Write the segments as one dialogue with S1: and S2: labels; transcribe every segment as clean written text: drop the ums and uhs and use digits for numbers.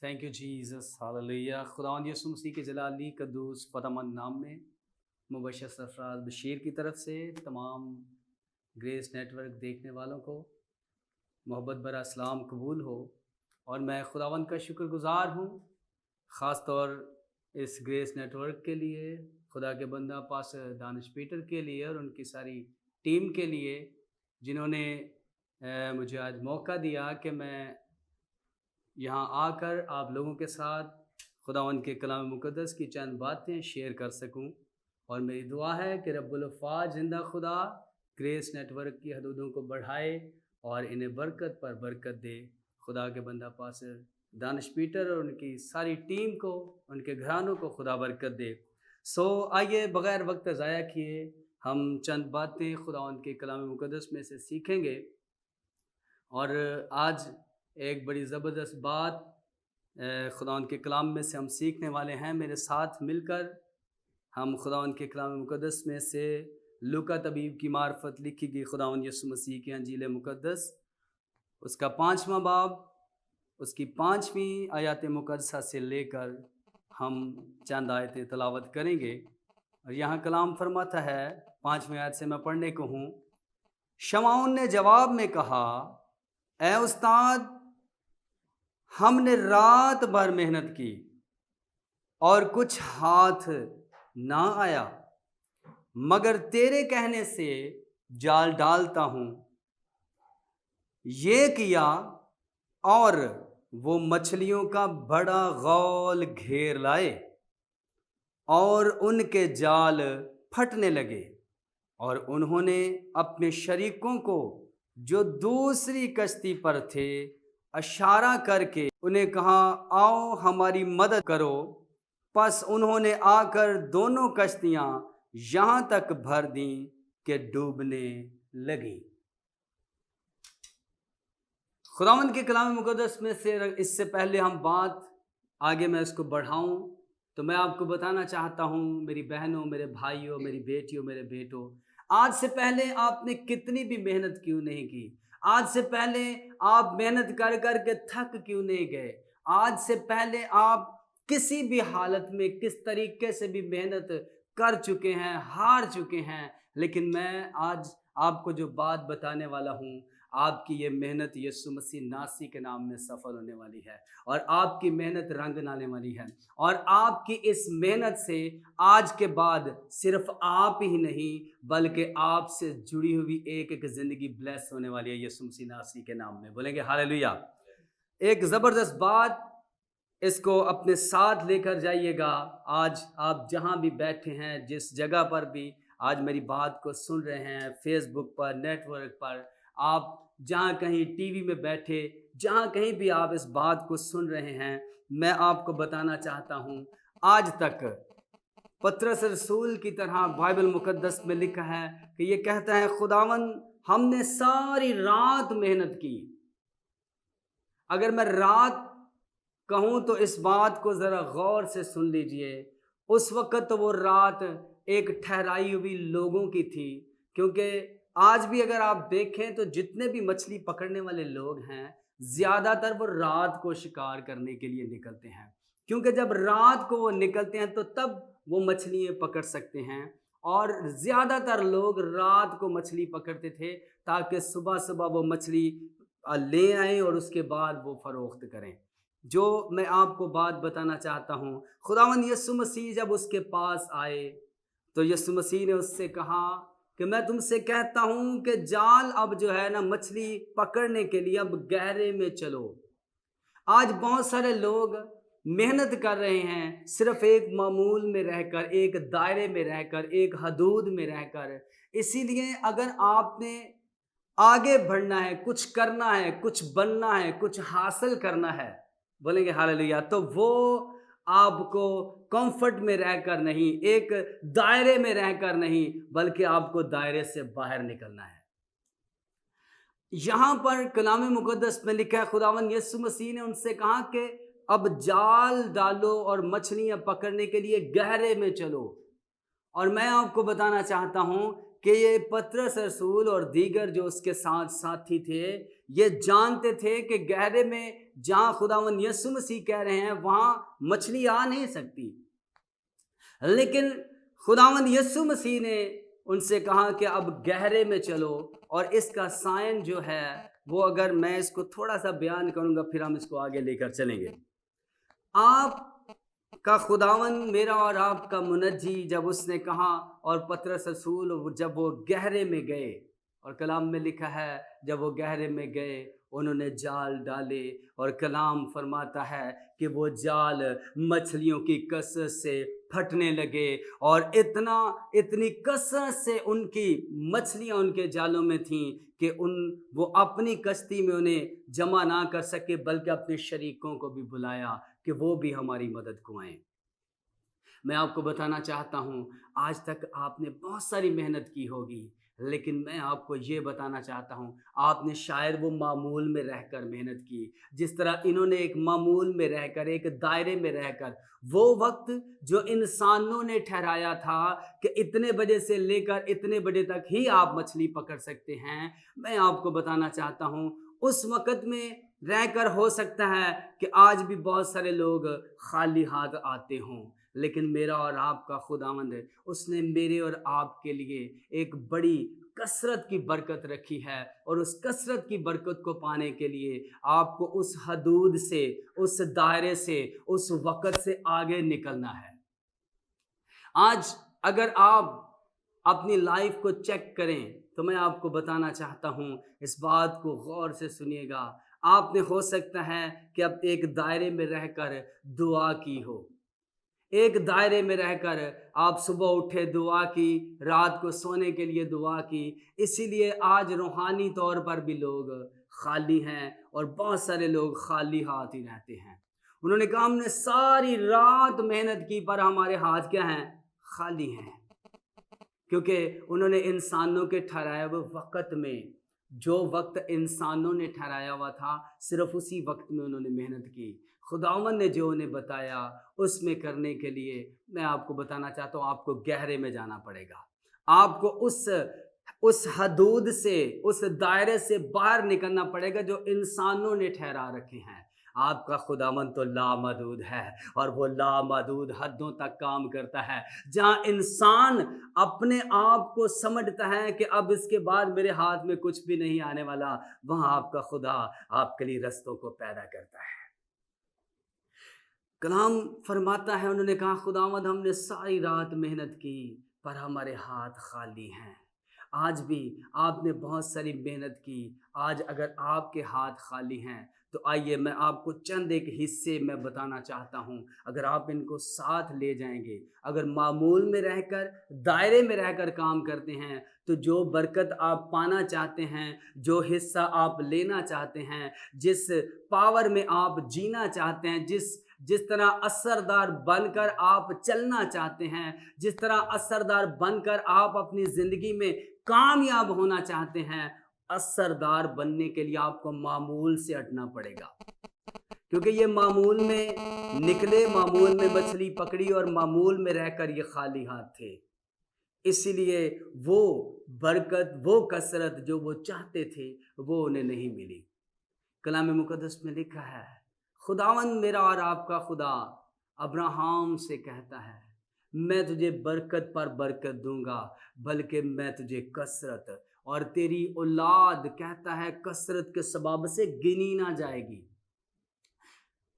S1: Thank you Jesus hallelujah. खुदावंद यीशु मसीह के जलाली कद्दूस फ़तेहमंद नाम में मुबशर सरफराज बशीर की तरफ से तमाम ग्रेस नेटवर्क देखने वालों को मोहब्बत भरा सलाम कबूल हो। और मैं खुदावंद का शुक्रगुज़ार हूँ, ख़ास तौर इस ग्रेस नेटवर्क के लिए, खुदा के बंदा पास्टर दानिश पीटर के लिए और उनकी सारी टीम के लिए, जिन्होंने मुझे आज मौका दिया कि मैं यहाँ आकर आप लोगों के साथ खुदावंद के कलाम मुक़द्दस की चंद बातें शेयर कर सकूं। और मेरी दुआ है कि रब्बुल अफ़वाज ज़िंदा खुदा ग्रेस नेटवर्क की हदूदों को बढ़ाए और इन्हें बरकत पर बरकत दे। खुदा के बंदा पास्टर दानिश पीटर और उनकी सारी टीम को, उनके घरानों को खुदा बरकत दे। आइए बग़ैर वक्त ज़ाया किए हम चंद बातें खुदावंद के कलाम मुक़द्दस में से सीखेंगे। और आज एक बड़ी ज़बरदस्त बात खुदावंद के कलाम में से हम सीखने वाले हैं। मेरे साथ मिलकर हम खुदावंद के कलाम मुक़द्दस में से लूका तबीब की मार्फत लिखी गई खुदावंद यीशु मसीह की अंजील मुक़द्दस, उसका 5वां बाब, उसकी 5वीं आयत मुक़द्दसा से लेकर हम चंद आयतें तलावत करेंगे। और यहाँ कलाम फरमाता है, 5वीं आयत से मैं पढ़ने को हूँ। शमौन ने जवाब में कहा, ए उस्ताद, हमने रात भर मेहनत की और कुछ हाथ ना आया, मगर तेरे कहने से जाल डालता हूँ। ये किया और वो मछलियों का बड़ा गौल घेर लाए और उनके जाल फटने लगे। और उन्होंने अपने शरीकों को जो दूसरी कश्ती पर थे इशारा करके उन्हें कहा, आओ हमारी मदद करो। बस उन्होंने आकर दोनों कश्तियां यहाँ तक भर दी कि डूबने लगी। खुदावंद के कलाम मुक़द्दस में से इससे पहले हम बात आगे मैं इसको बढ़ाऊं तो मैं आपको बताना चाहता हूं, मेरी बहनों, मेरे भाइयों, मेरी बेटियों, मेरे बेटों, आज से पहले आपने कितनी भी मेहनत क्यों नहीं की, आज से पहले आप मेहनत कर कर के थक क्यों नहीं गए, आज से पहले आप किसी भी हालत में किस तरीके से भी मेहनत कर चुके हैं, हार चुके हैं, लेकिन मैं आज आपको जो बात बताने वाला हूँ, आपकी ये मेहनत यीशु मसीह नासी के नाम में सफल होने वाली है और आपकी मेहनत रंग लाने वाली है। और आपकी इस मेहनत से आज के बाद सिर्फ आप ही नहीं बल्कि आपसे जुड़ी हुई एक एक जिंदगी ब्लेस होने वाली है यीशु मसीह नासी के नाम में। बोलेंगे हालेलुया। एक ज़बरदस्त बात, इसको अपने साथ लेकर जाइएगा। आज आप जहाँ भी बैठे हैं, जिस जगह पर भी आज मेरी बात को सुन रहे हैं, फेसबुक पर, नेटवर्क पर, आप जहाँ कहीं टीवी में बैठे, जहाँ कहीं भी आप इस बात को सुन रहे हैं, मैं आपको बताना चाहता हूँ, आज तक पतरस रसूल की तरह बाइबल मुक़द्दस में लिखा है कि ये कहता है, खुदावंद हमने सारी रात मेहनत की। अगर मैं रात कहूँ तो इस बात को ज़रा गौर से सुन लीजिए। उस वक़्त तो वो रात एक ठहराई हुई लोगों की थी, क्योंकि आज भी अगर आप देखें तो जितने भी मछली पकड़ने वाले लोग हैं, ज़्यादातर वो रात को शिकार करने के लिए निकलते हैं, क्योंकि जब रात को वो निकलते हैं तो तब वो मछलियाँ पकड़ सकते हैं। और ज़्यादातर लोग रात को मछली पकड़ते थे ताकि सुबह सुबह वो मछली ले आएँ और उसके बाद वो फ़रोख्त करें। जो मैं आपको बात बताना चाहता हूँ, खुदावंद यीशु मसीह जब उसके पास आए तो यीशु मसीह ने उससे कहा कि मैं तुमसे कहता हूँ कि जाल अब जो है ना, मछली पकड़ने के लिए अब गहरे में चलो। आज बहुत सारे लोग मेहनत कर रहे हैं सिर्फ एक मामूल में रहकर, एक दायरे में रहकर, एक हदूद में रहकर। इसीलिए अगर आपने आगे बढ़ना है, कुछ करना है, कुछ बनना है, कुछ हासिल करना है, बोलेंगे हालेलुया, तो वो आपको कंफर्ट में रहकर नहीं, एक दायरे में रहकर नहीं, बल्कि आपको दायरे से बाहर निकलना है। यहाँ पर कलाम मुक़द्दस में लिखा है, खुदावंद यीशु मसीह ने उनसे कहा कि अब जाल डालो और मछलियाँ पकड़ने के लिए गहरे में चलो। और मैं आपको बताना चाहता हूँ کہ ये पतरस रसूल और दीगर जो उसके साथ साथी थे, ये जानते थे कि गहरे में जहाँ खुदावंद यीशु मसीह कह रहे हैं वहाँ मछली आ नहीं सकती। लेकिन खुदावंद यीशु मसीह ने उनसे कहा कि अब गहरे में चलो, और इसका साइन जो है वो, अगर मैं इसको थोड़ा सा बयान करूंगा फिर हम इसको आगे लेकर चलेंगे। आप का खुदावंद मेरा और आपका मुनज्जी जब उसने कहा, और पतरस रसूल जब वो गहरे में गए, और कलाम में लिखा है जब वो गहरे में गए उन्होंने जाल डाले, और कलाम फरमाता है कि वो जाल मछलियों की कसरत से फटने लगे, और इतनी कसरत से उनकी मछलियां उनके जालों में थीं कि वो अपनी कश्ती में उन्हें जमा ना कर सके, बल्कि अपने शरीकों को भी बुलाया कि वो भी हमारी मदद को आए। मैं आपको बताना चाहता हूँ, आज तक आपने बहुत सारी मेहनत की होगी, लेकिन मैं आपको ये बताना चाहता हूँ, आपने शायद वो मामूल में रहकर मेहनत की, जिस तरह इन्होंने एक मामूल में रहकर, एक दायरे में रहकर, वो वक्त जो इंसानों ने ठहराया था कि इतने बजे से लेकर इतने बजे तक ही आप मछली पकड़ सकते हैं, मैं आपको बताना चाहता हूँ उस वक्त में रहकर हो सकता है कि आज भी बहुत सारे लोग खाली हाथ आते हों, लेकिन मेरा और आपका खुदावंद है, उसने मेरे और आपके लिए एक बड़ी कसरत की बरकत रखी है, और उस कसरत की बरकत को पाने के लिए आपको उस हदूद से, उस दायरे से, उस वक़्त से आगे निकलना है। आज अगर आप अपनी लाइफ को चेक करें तो मैं आपको बताना चाहता हूँ, इस बात को गौर से सुनिएगा। आपने हो सकता है कि अब एक दायरे में रहकर दुआ की हो, एक दायरे में रहकर आप सुबह उठे दुआ की, रात को सोने के लिए दुआ की, इसीलिए आज रूहानी तौर पर भी लोग खाली हैं, और बहुत सारे लोग खाली हाथ ही रहते हैं। उन्होंने कहा हमने सारी रात मेहनत की पर हमारे हाथ क्या हैं? खाली हैं, क्योंकि उन्होंने इंसानों के ठहराए हुए वक़्त में, जो वक्त इंसानों ने ठहराया हुआ था, सिर्फ उसी वक्त में उन्होंने मेहनत की। खुदावंद ने जो उन्हें बताया उसमें करने के लिए मैं आपको बताना चाहता हूँ, आपको गहरे में जाना पड़ेगा। आपको उस हदूद से, उस दायरे से बाहर निकलना पड़ेगा जो इंसानों ने ठहरा रखे हैं। आपका खुदावंद तो लामहदूद है, और वो लामहदूद हदों तक काम करता है। जहाँ इंसान अपने आप को समझता है कि अब इसके बाद मेरे हाथ में कुछ भी नहीं आने वाला, वहाँ आपका खुदा आपके लिए रस्तों को पैदा करता है। कलाम फरमाता है, उन्होंने कहा खुदावंद हमने सारी रात मेहनत की पर हमारे हाथ खाली हैं। आज भी आपने बहुत सारी मेहनत की, आज अगर आपके हाथ खाली हैं तो आइए मैं आपको चंद एक हिस्से में बताना चाहता हूँ। अगर आप इनको साथ ले जाएंगे, अगर मामूल में रहकर, दायरे में रहकर काम करते हैं, तो जो बरकत आप पाना चाहते हैं, जो हिस्सा आप लेना चाहते हैं, जिस पावर में आप जीना चाहते हैं, जिस तरह असरदार बनकर आप चलना चाहते हैं, जिस तरह असरदार बनकर आप अपनी ज़िंदगी में कामयाब होना चाहते हैं, असरदार बनने के लिए आपको मामूल से हटना पड़ेगा। क्योंकि ये मामूल में निकले, मामूल में मछली पकड़ी, और मामूल में रहकर ये खाली हाथ थे। इसीलिए वो बरकत, वो कसरत जो वो चाहते थे, वो उन्हें नहीं मिली। कलाम मुकद्दस में लिखा है, खुदावंद मेरा और आपका खुदा अब्राहम से कहता है, मैं तुझे बरकत पर बरकत दूंगा, बल्कि मैं तुझे कसरत, और तेरी औलाद कहता है कसरत के सबब से गिनी ना जाएगी।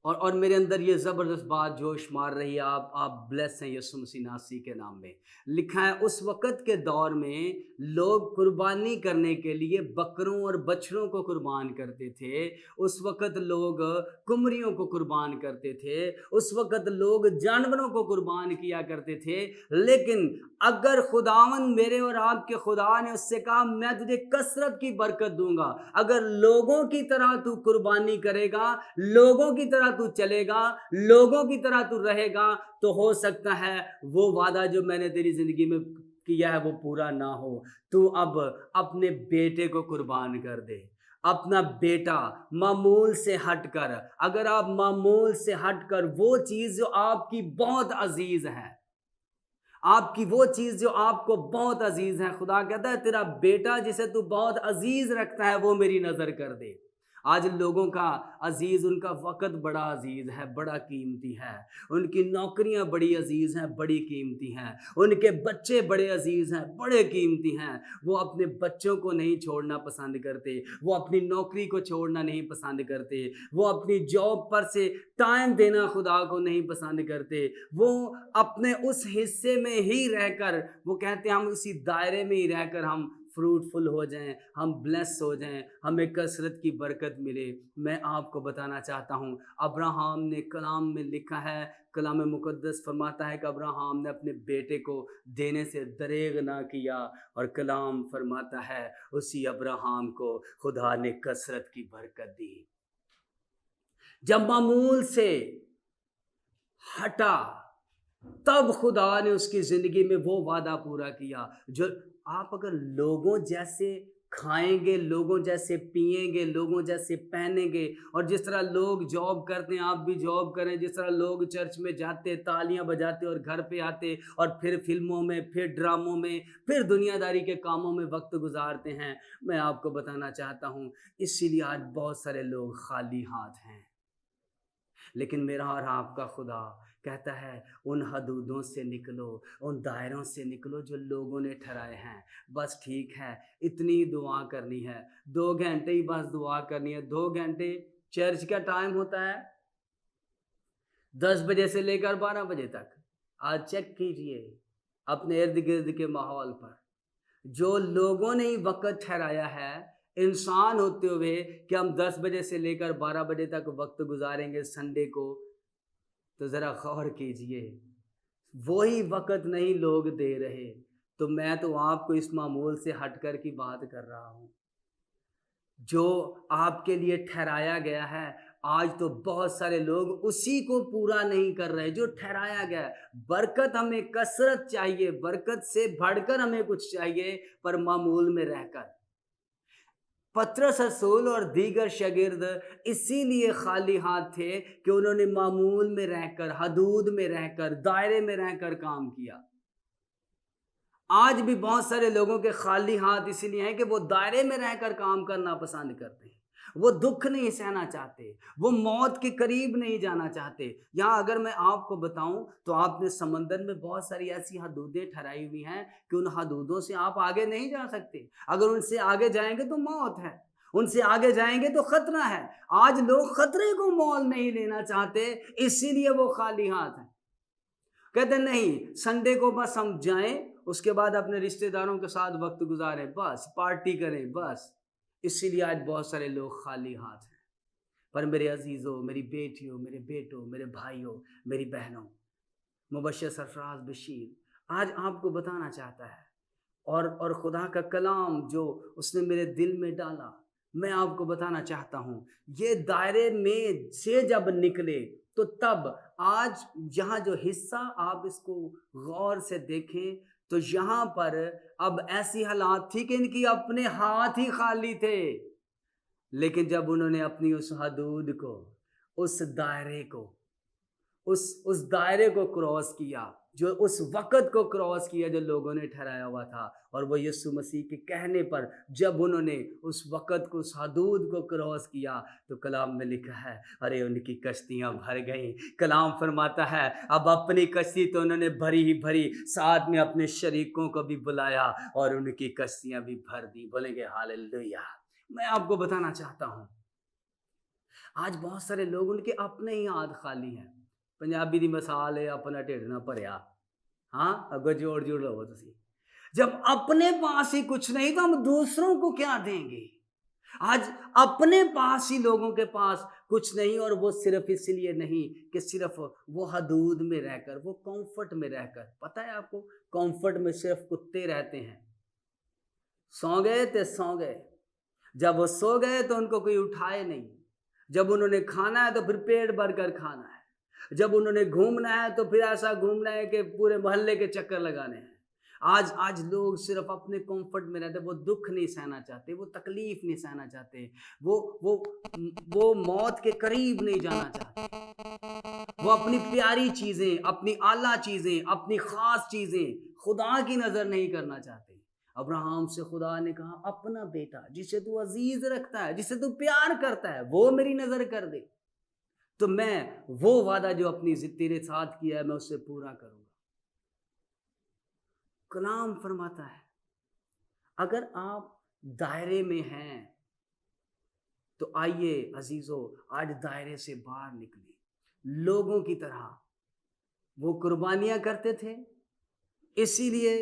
S1: और मेरे अंदर ये ज़बरदस्त बात जोश मार रही है, आप ब्लेस हैं यीशु मसीह नासी के नाम में। लिखा है उस वक़्त के दौर में लोग कुर्बानी करने के लिए बकरों और बछड़ों को कुर्बान करते थे। उस वक़्त लोग कुमरियों को कुर्बान करते थे। उस वक़्त लोग जानवरों को कुर्बान किया करते थे। लेकिन अगर खुदावंद मेरे और आपके खुदा ने उससे कहा मैं तुझे कसरत की बरकत दूंगा, अगर लोगों की तरह तू कुर्बानी करेगा, लोगों की तरह तू चलेगा, लोगों की तरह तू रहेगा, तो हो सकता है वो वादा जो मैंने तेरी जिंदगी में किया है वो पूरा ना हो। तू अब अपने बेटे को कुर्बान कर दे, अपना बेटा मामूल से हटकर। अगर आप मामूल से हटकर वो चीज जो आपकी बहुत अजीज है, आपकी वो चीज़ जो आपको बहुत अजीज़ है, खुदा कहता है तेरा बेटा जिसे तू बहुत अजीज़ रखता है वो मेरी नज़र कर दे। आज लोगों का अजीज़, उनका वक़्त बड़ा अजीज़ है, बड़ा कीमती है। उनकी नौकरियां बड़ी अजीज़ हैं, बड़ी कीमती हैं। उनके बच्चे बड़े अजीज़ हैं, बड़े कीमती हैं। वो अपने बच्चों को नहीं छोड़ना पसंद करते, वो अपनी नौकरी को छोड़ना नहीं पसंद करते, वो अपनी जॉब पर से टाइम देना खुदा को नहीं पसंद करते। वो अपने उस हिस्से में ही रहकर वो कहते हैं हम उसी दायरे में ही रहकर हम फ्रूटफुल हो जाएं, हम ब्लेस हो जाएं, हमें कसरत की बरकत मिले। मैं आपको बताना चाहता हूँ, अब्राहम ने कलाम में लिखा है, कलाम मुक़द्दस फरमाता है कि अब्राहम ने अपने बेटे को देने से दरेग ना किया, और कलाम फरमाता है उसी अब्राहम को खुदा ने कसरत की बरकत दी। जब मामूल से हटा तब खुदा ने उसकी ज़िंदगी में वो वादा पूरा किया। जो आप अगर लोगों जैसे खाएंगे, लोगों जैसे पिएंगे, लोगों जैसे पहनेंगे, और जिस तरह लोग जॉब करते हैं आप भी जॉब करें, जिस तरह लोग चर्च में जाते तालियां बजाते और घर पे आते और फिर फिल्मों में, फिर ड्रामों में, फिर दुनियादारी के कामों में वक्त गुजारते हैं, मैं आपको बताना चाहता हूँ इसीलिए आज बहुत सारे लोग खाली हाथ हैं। लेकिन मेरा और आपका खुदा कहता है उन हदूदों से निकलो, उन दायरों से निकलो जो लोगों ने ठहराए हैं। बस ठीक है, इतनी ही दुआ करनी है, 2 घंटे ही बस दुआ करनी है। 2 घंटे चर्च का टाइम होता है 10 बजे से लेकर 12 बजे तक। आज चेक कीजिए अपने इर्द गिर्द के माहौल पर, जो लोगों ने ही वक्त ठहराया है इंसान होते हुए कि हम 10 बजे से लेकर 12 बजे तक वक्त गुजारेंगे संडे को, तो ज़रा गौर कीजिए वही वक्त नहीं लोग दे रहे। तो मैं तो आपको इस मामूल से हटकर की बात कर रहा हूँ, जो आपके लिए ठहराया गया है। आज तो बहुत सारे लोग उसी को पूरा नहीं कर रहे जो ठहराया गया है। बरकत हमें कसरत चाहिए, बरकत से बढ़कर हमें कुछ चाहिए, पर मामूल में रहकर। पतरस रसूल और दीगर शागिर्द इसीलिए खाली हाथ थे कि उन्होंने मामूल में रहकर, हदूद में रहकर, दायरे में रहकर काम किया। आज भी बहुत सारे लोगों के खाली हाथ इसीलिए हैं कि वो दायरे में रहकर काम करना पसंद करते हैं। वो दुख नहीं सहना चाहते, वो मौत के करीब नहीं जाना चाहते। यहाँ अगर मैं आपको बताऊं तो आपने समंदर में बहुत सारी ऐसी हदूदें ठहराई हुई हैं कि उन हदूदों से आप आगे नहीं जा सकते। अगर उनसे आगे जाएंगे तो मौत है, उनसे आगे जाएंगे तो खतरा है। आज लोग खतरे को मोल नहीं लेना चाहते, इसीलिए वो खाली हाथ हैं। कहते नहीं, संडे को बस हम जाएं, उसके बाद अपने रिश्तेदारों के साथ वक्त गुजारें, बस पार्टी करें बस। इसीलिए आज बहुत सारे लोग खाली हाथ हैं। पर मेरे अजीज़ों, मेरी बेटियों, मेरे बेटों, मेरे भाइयों, मेरी बहनों, मुबश्शिर सरफराज बशीर आज आपको बताना चाहता है, और खुदा का कलाम जो उसने मेरे दिल में डाला, मैं आपको बताना चाहता हूँ, ये दायरे में से जब निकले तो तब आज यहाँ जो हिस्सा आप इसको गौर से देखें तो यहाँ पर अब ऐसी हालात थी कि इनकी अपने हाथ ही खाली थे। लेकिन जब उन्होंने अपनी उस हदूद को, उस दायरे को, उस दायरे को क्रॉस किया, जो उस वक़्त को क्रॉस किया जो लोगों ने ठहराया हुआ था, और वो यीशु मसीह के कहने पर जब उन्होंने उस वक़्त को, उस हदूद को क्रॉस किया, तो कलाम में लिखा है अरे उनकी कश्तियाँ भर गईं। कलाम फरमाता है अब अपनी कश्ती तो उन्होंने भरी ही भरी, साथ में अपने शरीकों को भी बुलाया और उनकी कश्तियाँ भी भर दी। बोलेंगे हालेलुया। मैं आपको बताना चाहता हूँ आज बहुत सारे लोग उनके अपने ही हाथ खाली हैं। पंजाबी दी मिसाल है अपना ढिड ना भरिया। हाँ अगर जोड़ जोड़ लो तुसी, जब अपने पास ही कुछ नहीं तो हम दूसरों को क्या देंगे। आज अपने पास ही लोगों के पास कुछ नहीं, और वो सिर्फ इसलिए नहीं कि सिर्फ वो हदूद में रहकर, वो कंफर्ट में रहकर। पता है आपको, कंफर्ट में सिर्फ कुत्ते रहते हैं। सो गए तो सो गए, जब वो सो गए तो उनको कोई उठाए नहीं। जब उन्होंने खाना है तो फिर पेट भर कर खाना है। जब उन्होंने घूमना है तो फिर ऐसा घूमना है कि पूरे मोहल्ले के चक्कर लगाने हैं। آج لوگ صرف اپنے کمفرٹ میں رہتے، وہ دکھ نہیں سہنا چاہتے، وہ تکلیف نہیں سہنا چاہتے، وہ موت کے قریب نہیں جانا چاہتے، وہ اپنی پیاری چیزیں، اپنی اعلیٰ چیزیں، اپنی خاص چیزیں خدا کی نظر نہیں کرنا چاہتے۔ ابراہیم سے خدا نے کہا اپنا بیٹا جسے تو عزیز رکھتا ہے، جسے تو پیار کرتا ہے، وہ میری نظر کر دے، تو میں وہ وعدہ جو اپنی تیرے ساتھ کیا ہے میں اسے پورا کروں گا۔ کلام فرماتا ہے اگر آپ دائرے میں ہیں تو آئیے عزیزو آج دائرے سے باہر نکلیں۔ لوگوں کی طرح وہ قربانیاں کرتے تھے، اسی لیے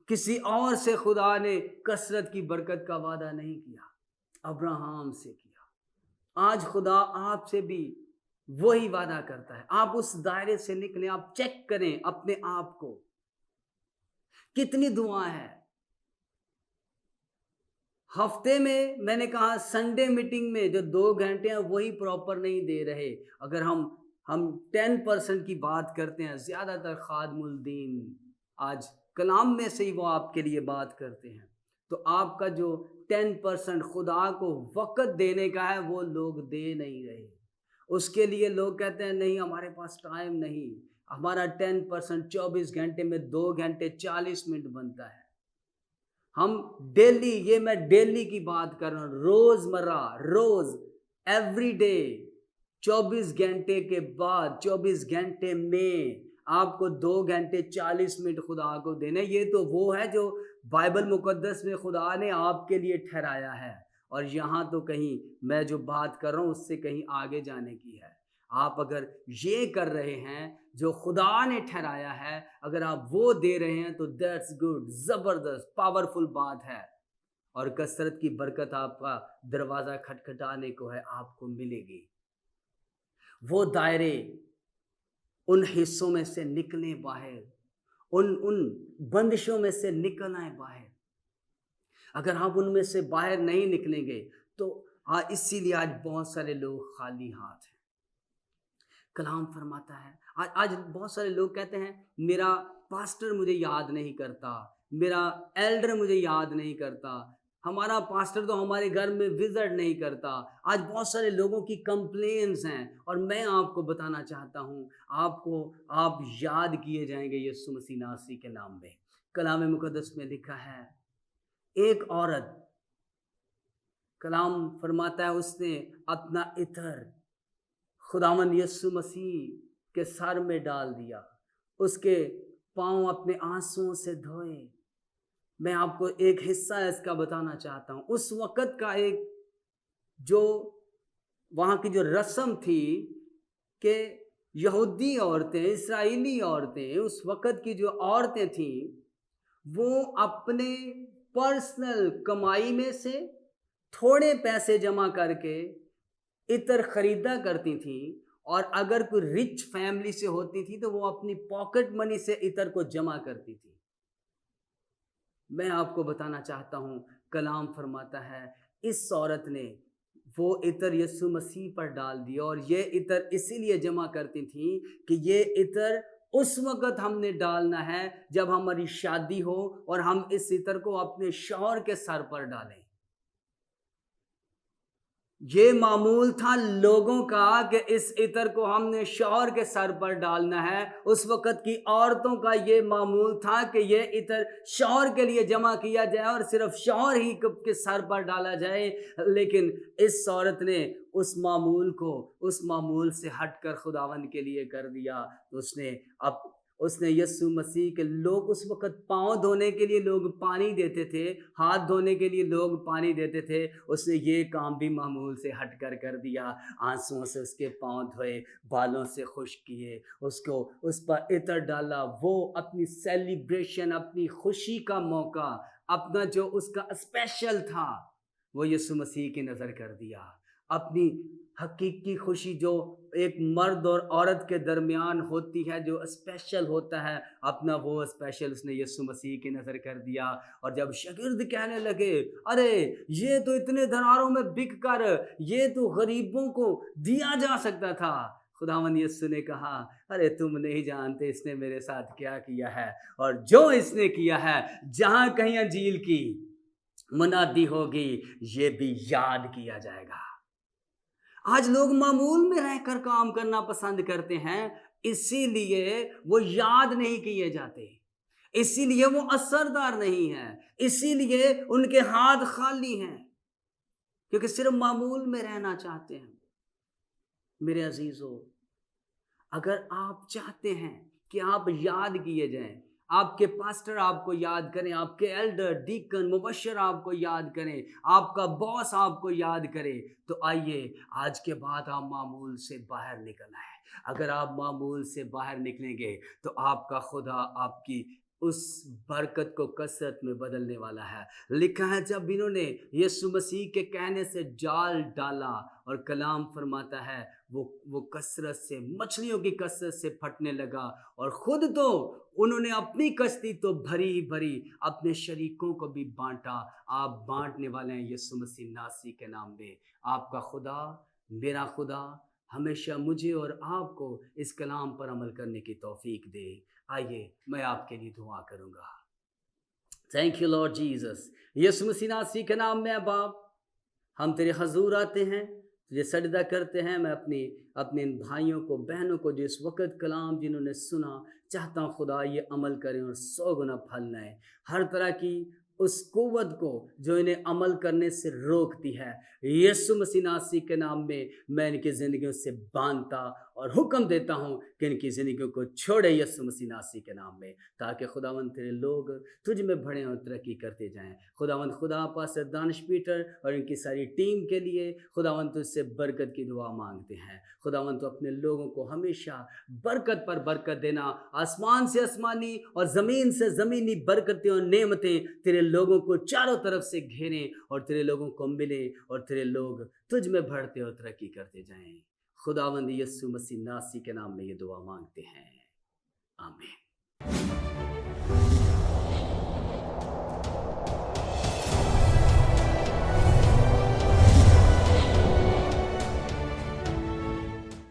S1: کسی اور سے خدا نے کثرت کی برکت کا وعدہ نہیں کیا، ابراہیم سے کیا۔ آج خدا آپ سے بھی وہی وعدہ کرتا ہے، آپ اس دائرے سے نکلیں، آپ چیک کریں اپنے آپ کو، کتنی دعا ہے ہفتے میں نے کہا سنڈے میٹنگ میں جو 2 گھنٹے ہیں وہی پراپر نہیں دے رہے۔ اگر ہم 10% کی بات کرتے ہیں، زیادہ تر خادم الدین آج کلام میں سے ہی وہ آپ کے لیے بات کرتے ہیں، تو آپ کا جو 10% خدا کو وقت دینے کا ہے وہ لوگ دے نہیں رہے۔ اس کے لیے لوگ کہتے ہیں نہیں ہمارے پاس ٹائم نہیں، ہمارا 10% 24 گھنٹے میں 2 گھنٹے 40 منٹ بنتا ہے۔ ہم ڈیلی، یہ میں ڈیلی کی بات کر رہا ہوں، روز ایوری ڈے 24 گھنٹے کے بعد 24 گھنٹے میں آپ کو 2 گھنٹے 40 منٹ خدا کو دینے۔ یہ تو وہ ہے جو بائبل مقدس میں خدا نے آپ کے لیے ٹھہرایا ہے، اور یہاں تو کہیں میں جو بات کر رہا ہوں اس سے کہیں آگے جانے کی ہے۔ آپ اگر یہ کر رہے ہیں جو خدا نے ٹھہرایا ہے، اگر آپ وہ دے رہے ہیں تو دیٹس گڈ، زبردست پاورفل بات ہے، اور کثرت کی برکت آپ کا دروازہ کھٹکھٹانے کو ہے، آپ کو ملے گی۔ وہ دائرے، ان حصوں میں سے نکلیں باہر، ان بندشوں میں سے نکل آئیں باہر۔ اگر آپ ان میں سے باہر نہیں نکلیں گے تو اسی لیے آج بہت سارے لوگ خالی ہاتھ ہیں۔ کلام فرماتا ہے آج بہت سارے لوگ کہتے ہیں میرا پاسٹر مجھے یاد نہیں کرتا، میرا ایلڈر مجھے یاد نہیں کرتا، ہمارا پاسٹر تو ہمارے گھر میں وزٹ نہیں کرتا۔ آج بہت سارے لوگوں کی کمپلینز ہیں، اور میں آپ کو بتانا چاہتا ہوں آپ یاد کیے جائیں گے یسوع مسیح ناصری کے نام میں۔ کلام مقدس میں لکھا ہے ایک عورت، کلام فرماتا ہے اس نے اپنا عطر خداوند یسوع مسیح کے سر میں ڈال دیا، اس کے پاؤں اپنے آنسوؤں سے دھوئے۔ میں آپ کو ایک حصہ اس کا بتانا چاہتا ہوں۔ اس وقت کا ایک جو وہاں کی جو رسم تھی کہ یہودی عورتیں، اسرائیلی عورتیں، اس وقت کی جو عورتیں تھیں وہ اپنے پرسنل کمائی میں سے تھوڑے پیسے جمع کر کے عطر خریدا کرتی تھیں، اور اگر کوئی رچ فیملی سے ہوتی تھی تو وہ اپنی پاکٹ منی سے عطر کو جمع کرتی تھی۔ میں آپ کو بتانا چاہتا ہوں کلام فرماتا ہے اس عورت نے وہ عطر یسوع مسیح پر ڈال دیا، اور یہ عطر اسی لیے جمع کرتی تھیں کہ یہ عطر اس وقت ہم نے ڈالنا ہے جب ہماری شادی ہو، اور ہم اس عطر کو اپنے شوہر کے سر پر ڈالیں۔ یہ معمول تھا لوگوں کا کہ اس عطر کو ہم نے شوہر کے سر پر ڈالنا ہے۔ اس وقت کی عورتوں کا یہ معمول تھا کہ یہ عطر شوہر کے لیے جمع کیا جائے اور صرف شوہر ہی کے سر پر ڈالا جائے، لیکن اس عورت نے اس معمول سے ہٹ کر خداوند کے لیے کر دیا۔ اس نے یسوع مسیح کے لوگ اس وقت پاؤں دھونے کے لیے لوگ پانی دیتے تھے، ہاتھ دھونے کے لیے لوگ پانی دیتے تھے، اس نے یہ کام بھی معمول سے ہٹ کر دیا۔ آنسوؤں سے اس کے پاؤں دھوئے، بالوں سے خشک کیے، اس پر عطر ڈالا۔ وہ اپنی سیلیبریشن، اپنی خوشی کا موقع، اپنا جو اس کا اسپیشل تھا وہ یسوع مسیح کی نظر کر دیا۔ اپنی حقیقی خوشی جو ایک مرد اور عورت کے درمیان ہوتی ہے، جو اسپیشل ہوتا ہے، اپنا وہ اسپیشل اس نے یسوع مسیح کی نظر کر دیا۔ اور جب شاگرد کہنے لگے ارے یہ تو اتنے دیناروں میں بک کر یہ تو غریبوں کو دیا جا سکتا تھا، खुदावंद यीशु ने कहा, अरे तुम नहीं जानते इसने मेरे साथ क्या किया है, और जो इसने किया है, जहां कहीं अंजील की मुनादी होगी, ये भी याद किया जाएगा। आज लोग मामूल में रहकर काम करना पसंद करते हैं, इसीलिए वो याद नहीं किए जाते, इसीलिए वो असरदार नहीं है, इसीलिए उनके हाथ खाली हैं, क्योंकि सिर्फ मामूल में रहना चाहते हैं। मेरे अजीजों, अगर आप चाहते हैं कि आप याद किए जाएं, आपके पास्टर आपको याद करें, आपके एल्डर, डीकन, मुबशर आपको याद करें, आपका बॉस आपको याद करे, तो आइए आज के बाद आप मामूल से बाहर निकलना है। अगर आप मामूल से बाहर निकलेंगे तो आपका खुदा आपकी उस बरकत को कसरत में बदलने वाला है। लिखा है, जब इन्होंने यीशु मसीह के कहने से जाल डाला, और कलाम फरमाता है वो कसरत से, मछलियों की कसरत से फटने लगा, और खुद तो उन्होंने अपनी कश्ती तो भरी ही भरी, अपने शरीकों को भी बांटा। आप बांटने वाले हैं यीशु मसीह नासरी के नाम में। आपका खुदा, मेरा खुदा हमेशा मुझे और आपको इस कलाम पर अमल करने की तौफीक दे। आइए मैं आपके लिए दुआ करूंगा। Thank you lord Jesus. Yeshu Masih नासरी के नाम में बाप, हम तेरे हजूर आते हैं, तुझे सजदा करते हैं। मैं अपने इन भाइयों को, बहनों को जो इस वक्त कलाम जिन्होंने सुना, चाहता हूँ खुदा ये अमल करें और 100 गुना फल लाएं। हर तरह की उस कुव्वत को जो इन्हें अमल करने से रोकती है, यीशु मसीह नासरी के नाम में मैं इनकी ज़िंदगियों से बांधता और हुक्म देता हूँ कि इनकी ज़िंदगियों को छोड़े यीशु मसीह नासरी के नाम में, ताकि खुदावंद तेरे लोग तुझ में बढ़े और तरक्की करते जाएं। खुदावंद, खुदा पास दानिश पीटर और इनकी सारी टीम के लिए खुदावंद तुझसे बरकत की दुआ मांगते हैं। खुदावंद तो अपने लोगों को हमेशा बरकत पर बरकत देना, आसमान से आसमानी और ज़मीन से ज़मीनी बरकतें और नेमतें तेरे लोगों को चारों तरफ से घेरें और तेरे लोगों को मिले, और तेरे लोग तुझ में बढ़ते और तरक्की करते जाएं। खुदावंद यीशु मसीह नासरी के नाम में ये दुआ मांगते हैं, आमीन।